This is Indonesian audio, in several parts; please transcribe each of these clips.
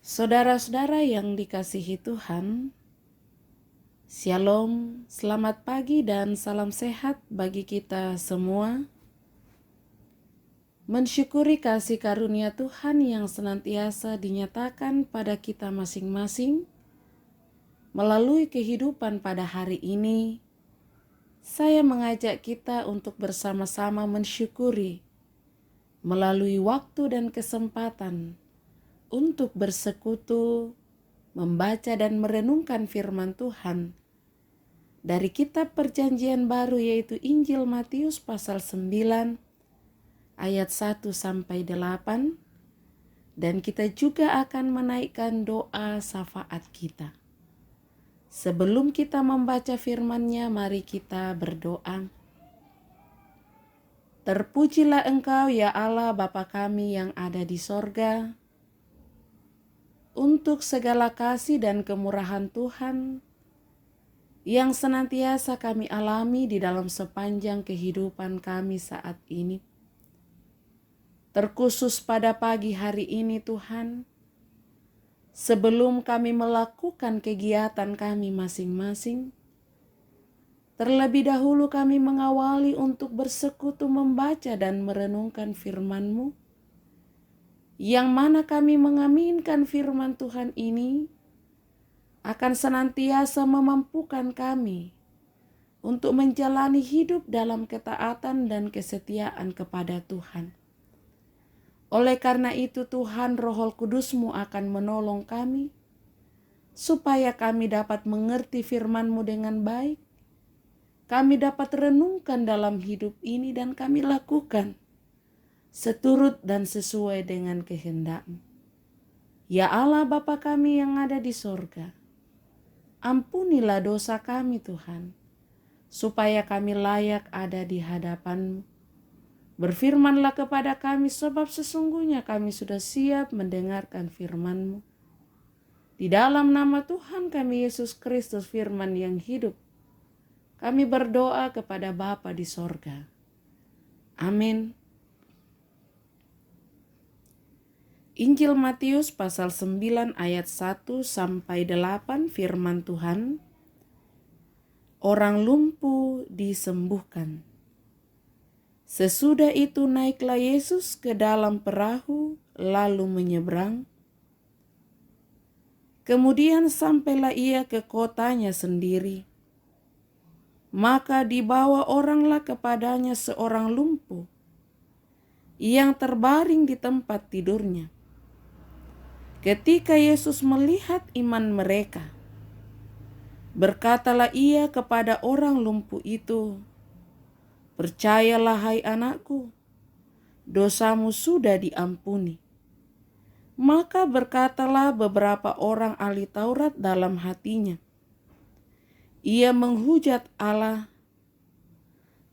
Saudara-saudara yang dikasihi Tuhan, Shalom, selamat pagi dan salam sehat bagi kita semua. Mensyukuri kasih karunia Tuhan yang senantiasa dinyatakan pada kita masing-masing melalui kehidupan pada hari ini. Saya mengajak kita untuk bersama-sama mensyukuri melalui waktu dan kesempatan untuk bersekutu, membaca dan merenungkan firman Tuhan dari kitab Perjanjian Baru, yaitu Injil Matius pasal 9 ayat 1 sampai 8, dan kita juga akan menaikkan doa syafaat kita. Sebelum kita membaca firman-Nya, mari kita berdoa. Terpujilah Engkau ya Allah Bapa kami yang ada di sorga, untuk segala kasih dan kemurahan Tuhan yang senantiasa kami alami di dalam sepanjang kehidupan kami saat ini. Terkhusus pada pagi hari ini Tuhan, sebelum kami melakukan kegiatan kami masing-masing, terlebih dahulu kami mengawali untuk bersekutu membaca dan merenungkan firman-Mu, yang mana kami mengaminkan firman Tuhan ini akan senantiasa memampukan kami untuk menjalani hidup dalam ketaatan dan kesetiaan kepada Tuhan. Oleh karena itu Tuhan, Roh Kudus-Mu akan menolong kami supaya kami dapat mengerti firman-Mu dengan baik. Kami dapat renungkan dalam hidup ini dan kami lakukan seturut dan sesuai dengan kehendak-Mu. Ya Allah Bapa kami yang ada di sorga, ampunilah dosa kami Tuhan, supaya kami layak ada di hadapan-Mu. Berfirmanlah kepada kami, sebab sesungguhnya kami sudah siap mendengarkan firman-Mu. Di dalam nama Tuhan kami Yesus Kristus, firman yang hidup, kami berdoa kepada Bapa di sorga. Amin. Injil Matius pasal 9 ayat 1 sampai 8, firman Tuhan. Orang lumpuh disembuhkan. Sesudah itu naiklah Yesus ke dalam perahu lalu menyeberang. Kemudian sampailah ia ke kotanya sendiri. Maka dibawa oranglah kepadanya seorang lumpuh yang terbaring di tempat tidurnya. Ketika Yesus melihat iman mereka, berkatalah ia kepada orang lumpuh itu, "Percayalah hai anakku, dosamu sudah diampuni." Maka berkatalah beberapa orang ahli Taurat dalam hatinya, "Ia menghujat Allah."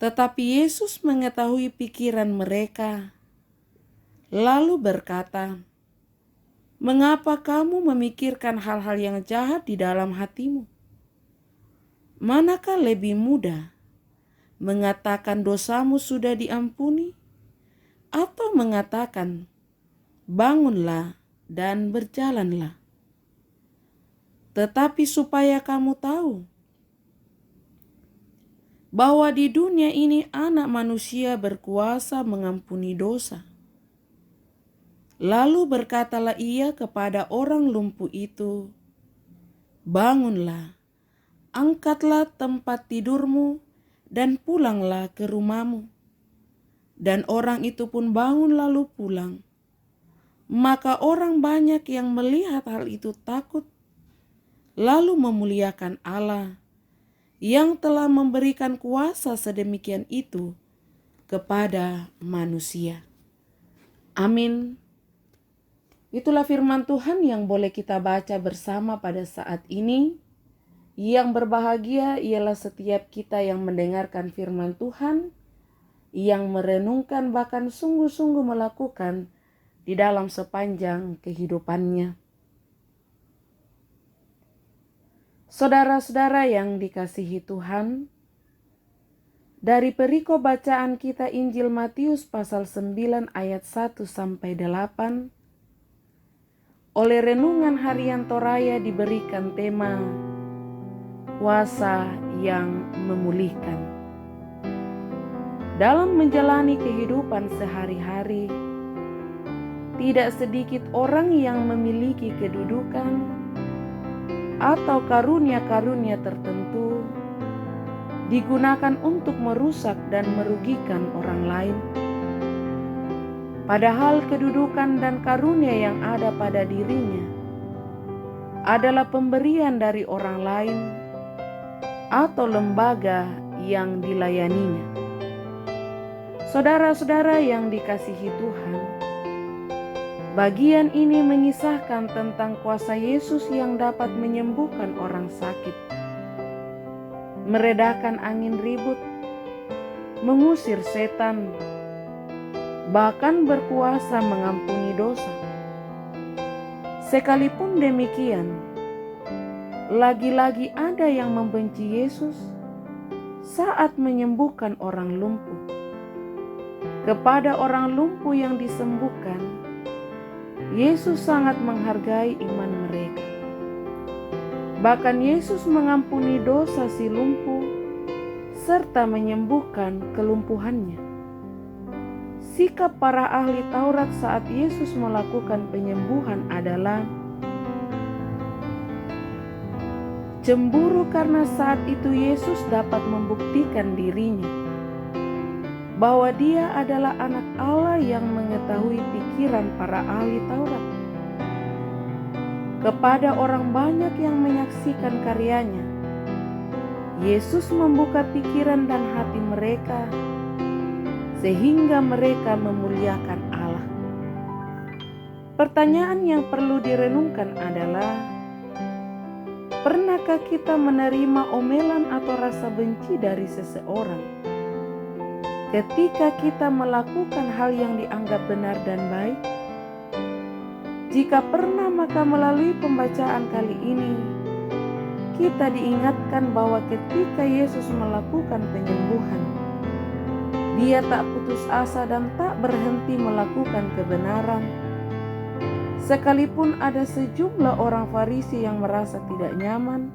Tetapi Yesus mengetahui pikiran mereka, lalu berkata, "Mengapa kamu memikirkan hal-hal yang jahat di dalam hatimu? Manakah lebih mudah, mengatakan dosamu sudah diampuni, atau mengatakan bangunlah dan berjalanlah? Tetapi supaya kamu tahu bahwa di dunia ini Anak Manusia berkuasa mengampuni dosa." Lalu berkatalah ia kepada orang lumpuh itu, "Bangunlah, angkatlah tempat tidurmu dan pulanglah ke rumahmu." Dan orang itu pun bangun lalu pulang. Maka orang banyak yang melihat hal itu takut, lalu memuliakan Allah yang telah memberikan kuasa sedemikian itu kepada manusia. Amin. Itulah firman Tuhan yang boleh kita baca bersama pada saat ini. Yang berbahagia ialah setiap kita yang mendengarkan firman Tuhan, yang merenungkan bahkan sungguh-sungguh melakukan di dalam sepanjang kehidupannya. Saudara-saudara yang dikasihi Tuhan, dari perikop bacaan kita Injil Matius pasal 9 ayat 1 sampai 8, oleh renungan harian Toraya diberikan tema kuasa yang memulihkan. Dalam menjalani kehidupan sehari-hari, tidak sedikit orang yang memiliki kedudukan atau karunia-karunia tertentu digunakan untuk merusak dan merugikan orang lain. Padahal kedudukan dan karunia yang ada pada dirinya adalah pemberian dari orang lain atau lembaga yang dilayaninya. Saudara-saudara yang dikasihi Tuhan, bagian ini mengisahkan tentang kuasa Yesus yang dapat menyembuhkan orang sakit, meredakan angin ribut, mengusir setan, bahkan berkuasa mengampuni dosa. Sekalipun demikian, lagi-lagi ada yang membenci Yesus saat menyembuhkan orang lumpuh. Kepada orang lumpuh yang disembuhkan, Yesus sangat menghargai iman mereka. Bahkan Yesus mengampuni dosa si lumpuh serta menyembuhkan kelumpuhannya. Sikap para ahli Taurat saat Yesus melakukan penyembuhan adalah cemburu karena saat itu Yesus dapat membuktikan dirinya bahwa dia adalah anak Allah yang mengetahui pikiran para ahli Taurat. Kepada orang banyak yang menyaksikan karyanya, Yesus membuka pikiran dan hati mereka sehingga mereka memuliakan Allah. Pertanyaan yang perlu direnungkan adalah, pernahkah kita menerima omelan atau rasa benci dari seseorang ketika kita melakukan hal yang dianggap benar dan baik? Jika pernah, maka melalui pembacaan kali ini kita diingatkan bahwa ketika Yesus melakukan penyembuhan, Dia tak putus asa dan tak berhenti melakukan kebenaran. Sekalipun ada sejumlah orang Farisi yang merasa tidak nyaman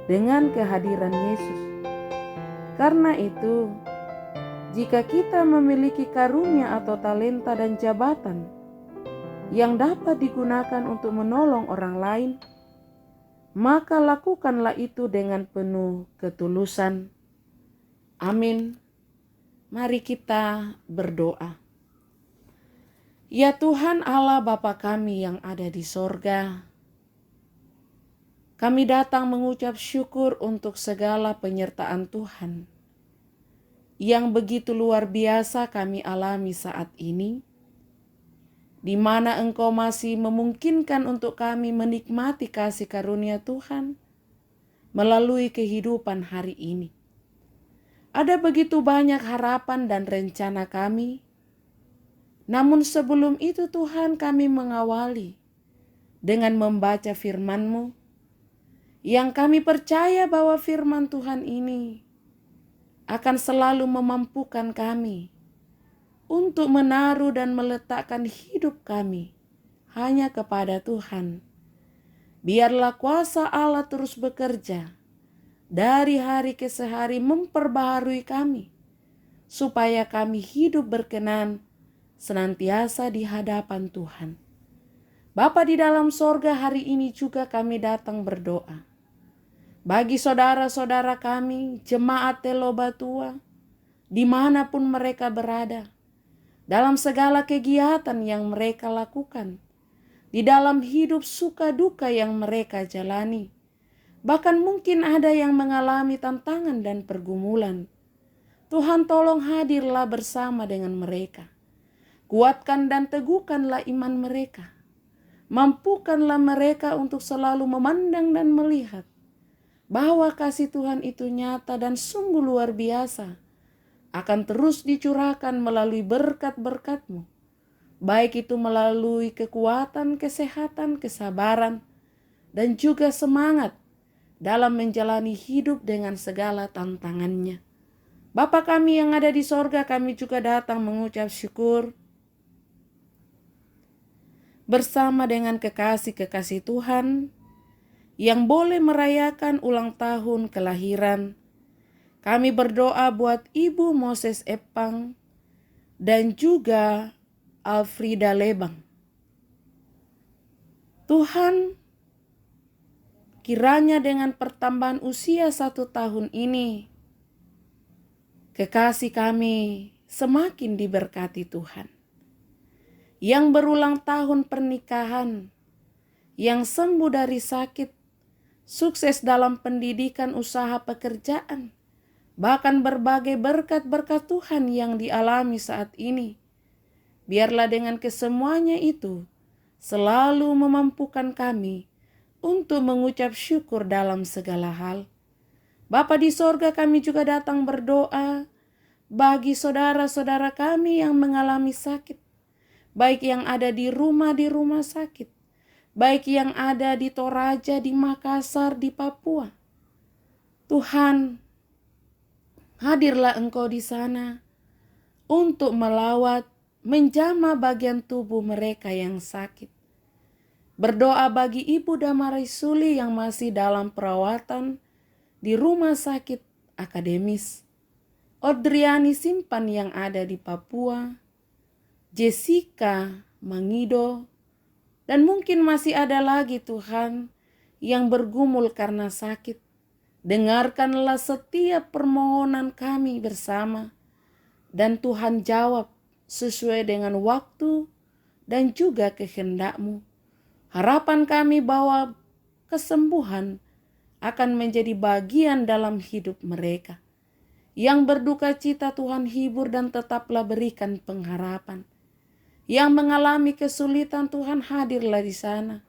dengan kehadiran Yesus. Karena itu, jika kita memiliki karunia atau talenta dan jabatan yang dapat digunakan untuk menolong orang lain, maka lakukanlah itu dengan penuh ketulusan. Amin. Mari kita berdoa. Ya Tuhan Allah Bapa kami yang ada di sorga, kami datang mengucap syukur untuk segala penyertaan Tuhan yang begitu luar biasa kami alami saat ini, di mana Engkau masih memungkinkan untuk kami menikmati kasih karunia Tuhan melalui kehidupan hari ini. Ada begitu banyak harapan dan rencana kami, namun sebelum itu Tuhan, kami mengawali dengan membaca firman-Mu, yang kami percaya bahwa firman Tuhan ini akan selalu memampukan kami untuk menaruh dan meletakkan hidup kami hanya kepada Tuhan. Biarlah kuasa Allah terus bekerja dari hari ke hari memperbaharui kami, supaya kami hidup berkenan senantiasa di hadapan Tuhan. Bapa di dalam sorga, hari ini juga kami datang berdoa bagi saudara-saudara kami, jemaat Telobatua, dimanapun mereka berada, dalam segala kegiatan yang mereka lakukan, di dalam hidup suka duka yang mereka jalani. Bahkan mungkin ada yang mengalami tantangan dan pergumulan. Tuhan, tolong hadirlah bersama dengan mereka. Kuatkan dan teguhkanlah iman mereka. Mampukanlah mereka untuk selalu memandang dan melihat bahwa kasih Tuhan itu nyata dan sungguh luar biasa, akan terus dicurahkan melalui berkat-berkat-Mu, baik itu melalui kekuatan, kesehatan, kesabaran, dan juga semangat dalam menjalani hidup dengan segala tantangannya. Bapa kami yang ada di sorga, kami juga datang mengucap syukur bersama dengan kekasih-kekasih Tuhan yang boleh merayakan ulang tahun kelahiran. Kami berdoa buat Ibu Moses Epang dan juga Alfrida Lebang. Tuhan, kiranya dengan pertambahan usia 1 tahun ini, kekasih kami semakin diberkati Tuhan. Yang berulang tahun pernikahan, yang sembuh dari sakit, sukses dalam pendidikan, usaha, pekerjaan, bahkan berbagai berkat-berkat Tuhan yang dialami saat ini. Biarlah dengan kesemuanya itu selalu memampukan kami untuk mengucap syukur dalam segala hal. Bapa di sorga, kami juga datang berdoa bagi saudara-saudara kami yang mengalami sakit, baik yang ada di rumah sakit, baik yang ada di Toraja, di Makassar, di Papua. Tuhan, hadirlah Engkau di sana untuk melawat, menjamah bagian tubuh mereka yang sakit. Berdoa bagi Ibu Damarai Suli yang masih dalam perawatan di rumah sakit akademis. Odriani Simpan yang ada di Papua. Jessica Mangido. Dan mungkin masih ada lagi Tuhan yang bergumul karena sakit. Dengarkanlah setiap permohonan kami bersama. Dan Tuhan jawab sesuai dengan waktu dan juga kehendak-Mu. Harapan kami bahwa kesembuhan akan menjadi bagian dalam hidup mereka. Yang berduka cita Tuhan hibur dan tetaplah berikan pengharapan. Yang mengalami kesulitan Tuhan hadirlah di sana.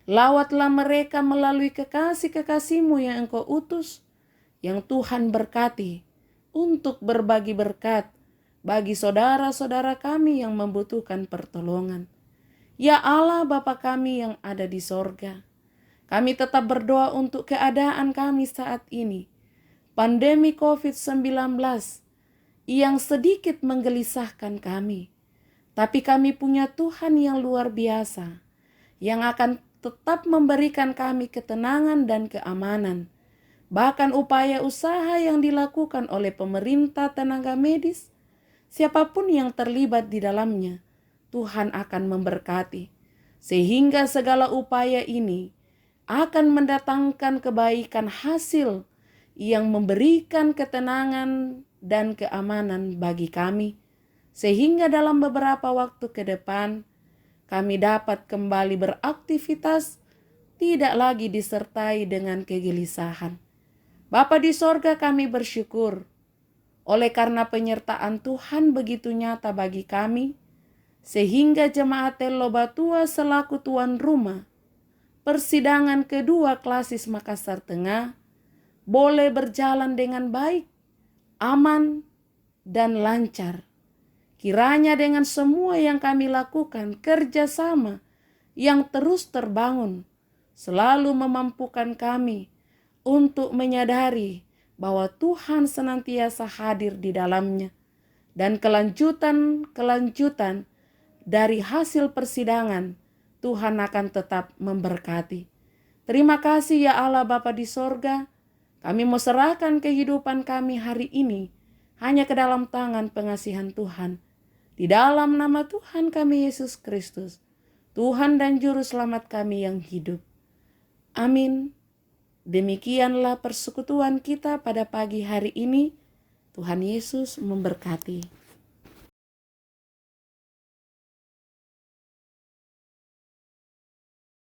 Lawatlah mereka melalui kekasih-kekasih-Mu yang Engkau utus, yang Tuhan berkati untuk berbagi berkat bagi saudara-saudara kami yang membutuhkan pertolongan. Ya Allah Bapa kami yang ada di sorga, kami tetap berdoa untuk keadaan kami saat ini. Pandemi COVID-19 yang sedikit menggelisahkan kami. Tapi kami punya Tuhan yang luar biasa, yang akan tetap memberikan kami ketenangan dan keamanan. Bahkan upaya usaha yang dilakukan oleh pemerintah, tenaga medis, siapapun yang terlibat di dalamnya, Tuhan akan memberkati, sehingga segala upaya ini akan mendatangkan kebaikan hasil yang memberikan ketenangan dan keamanan bagi kami, sehingga dalam beberapa waktu ke depan kami dapat kembali beraktivitas, tidak lagi disertai dengan kegelisahan. Bapa di sorga, kami bersyukur oleh karena penyertaan Tuhan begitu nyata bagi kami, sehingga Jemaat Tel Lobatua selaku tuan rumah persidangan kedua Klasis Makassar Tengah boleh berjalan dengan baik, aman, dan lancar. Kiranya dengan semua yang kami lakukan, kerjasama yang terus terbangun selalu memampukan kami untuk menyadari bahwa Tuhan senantiasa hadir di dalamnya, dan kelanjutan dari hasil persidangan Tuhan akan tetap memberkati. Terima kasih ya Allah Bapa di sorga, kami mau serahkan kehidupan kami hari ini hanya ke dalam tangan pengasihan Tuhan. Di dalam nama Tuhan kami Yesus Kristus, Tuhan dan Juru Selamat kami yang hidup. Amin. Demikianlah persekutuan kita pada pagi hari ini. Tuhan Yesus memberkati.